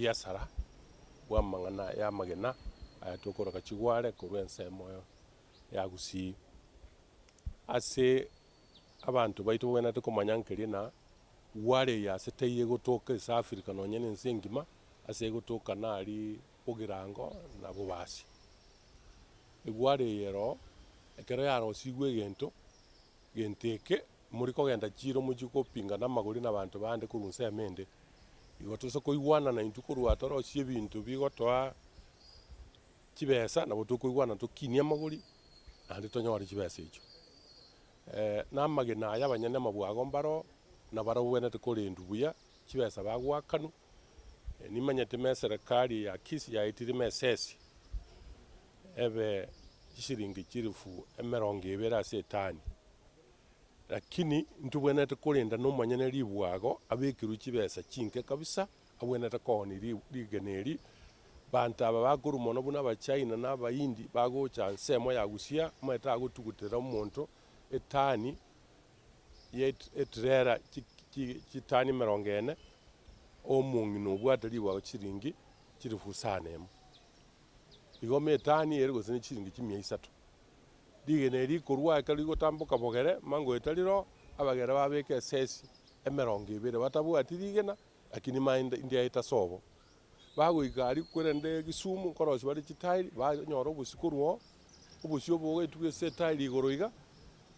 biasara bwa mang'ana ya magena tukoroka chigware korwa ensemo ya Gusii ase abantu baitu bwenete komanya nkeri na ware yaseteiye gotoka South Africa nonye nense engima ase gotoka nari ogirango na bobasi egware yero ekero yarosigwe egento genteke muri kogenda chiro muchiko pinga na magori na bantu bande kurunse amende igotoso koigwana na intuko rwatoro cie bintu bigotoa chibesa na botuko igwana tukinia magori ande tonyora chibesa icho na magena aya banyane mabwago mbaro na baro bwenete korendu buya chibesa bagwakanu nimanyete me serikali ya kisi ya itiri mesesi ebe shiringi chirifu emerongo ibere ase tani lakini ntubwenete korenda no manyane libwago abekiru chibesa chinke kabisa abwenete koni ligeneri banta aba bakuru mono buna ba China na ba Hindi bagocha nsemo ya Gusia mweta agutugutera umuntu etani etrera chitani merongene omungino bwatali bwa chiringi chirifu sanemo igome etani eri gosene chiringi chimia isatu ligeneri korwa ekali gotambuka bogere mango etaliro abagere babeke sesi emerongo ibere batabwati ligena lakini mind india itasobo bagoikari kwerende Gisumu korosi bari chitairi banyora obusikurwo obusio boge tugese tairi igoroiga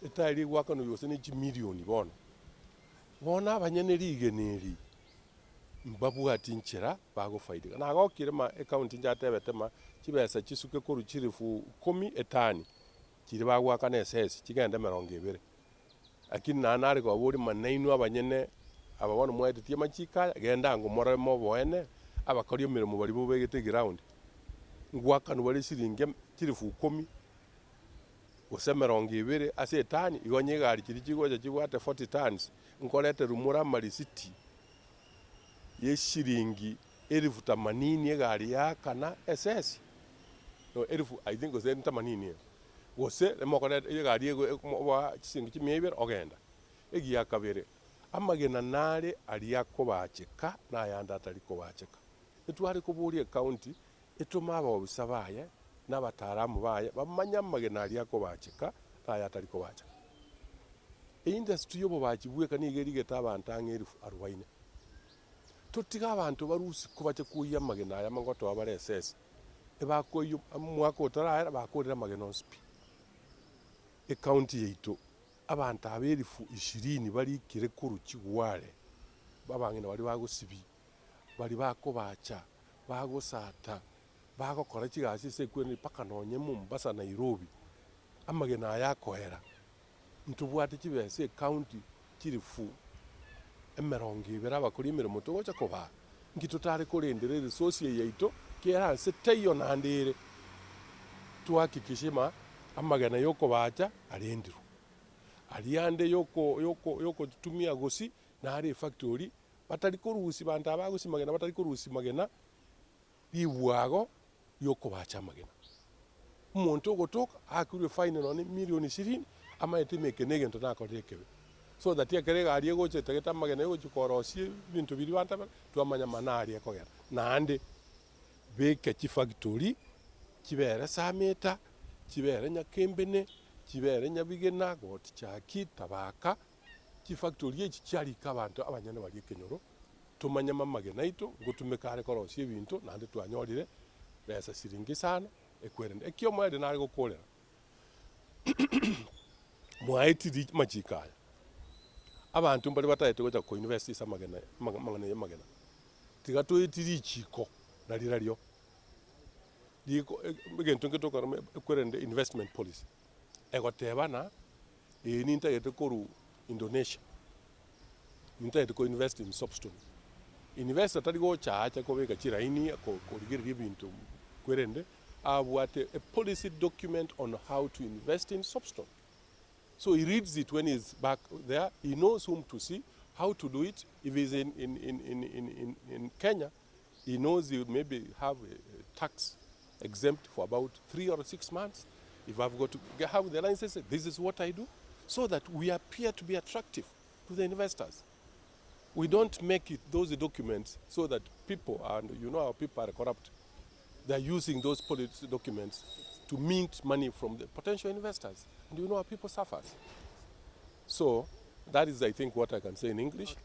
etairi gwakano yose ni milioni bona abanyene ligeneri mbabwati nchera bagofaidika nagokire ma account njatebetema chibesa chisuke koru chirifu 10 etani kiri bagwakana SS kigenda merongo ibere lakini nanari ko buri maneinu abanyene ababona mwete tie machika genda ngo moremo boene abakori mirimo bari bubegete ground ngwakano bari siringe kirifu 10 gose merongo ibere ase etani igonye gari kiri kigoje kigwate 40 tons nkolete rumura mari city yeshiringi 1080 egari yakana SS no 1000 I think gose 80 gose lemokore egari wa chisingi kimibere ogenda egiya kabere amagena nare ali yakobacheka na yanda atali kobacheka etwari kuburi county etuma aba obisabaye n'abataramu baye bamanya amagena ali yakobacheka na yatali kobacheka industry yobo bakibweka nigerigeta abantu angeru 40 totiga abantu barusi kubache kuya magena ya mangoto abare SS ebakoyo mwako otarara bakorera magena onspi county yeito abantu aberifu 20 bari kire kuru kigware babangena bari bagusibi bari bakobacha bagosata bagokora kigasi se kwene paka nonye Mombasa Nairobi amagena yakohera ntubwate kibese county kirifu emerongo ibera bakuri imirimo togocha koba ngitutare kurendere resource yeito kera se teyo nandire tuhakikishima amagana yoko bacha arendiru aliyande yoko tumia gosi na ari factory batari kurusi banta abagusi magena batari kurusi magena biwago yoko bacha magena umuntu ogotoka akuri fine none milioni 20 ama etimeke negento nakorekebe so that yakerega ari goche tegeta magena yo chikorosi bintu biri banta twamanya manari ekogera nande beke chi factory kibere sameta kibere nyakembene kibere nyabigena goti chaki tabaka ki factory echi cyari kabantu abanyane bari kenyoro tumanya mamagena ito gutumekare korosi ibintu nande twanyorire besa siringi sana ekwerende ekyo mwede nari gokorera mwaiti machikaya abantu mbali batayete gocha ko university samagena magana tigato itiri chiko naliralyo diko egento ngetoka ekwerende investment policy egotebana ninta yete koru Indonesia ninta yete ko invest in Soapstone investor tari go chacha ko beka chiraini ko rigiri bintu kwerende abwate a policy document on how to invest in Soapstone. So he reads it when he's back there. He knows whom to see, how to do it. If he's in Kenya, he knows he maybe have a tax exempt for about 3 or 6 months. If I've got to have the license, this is what I do, so that we appear to be attractive to the investors. We don't make it those documents so that people, and you know how people are corrupt, they're using those policy documents to mint money from the potential investors. And you know how people suffer. So that is, I think, what I can say in English.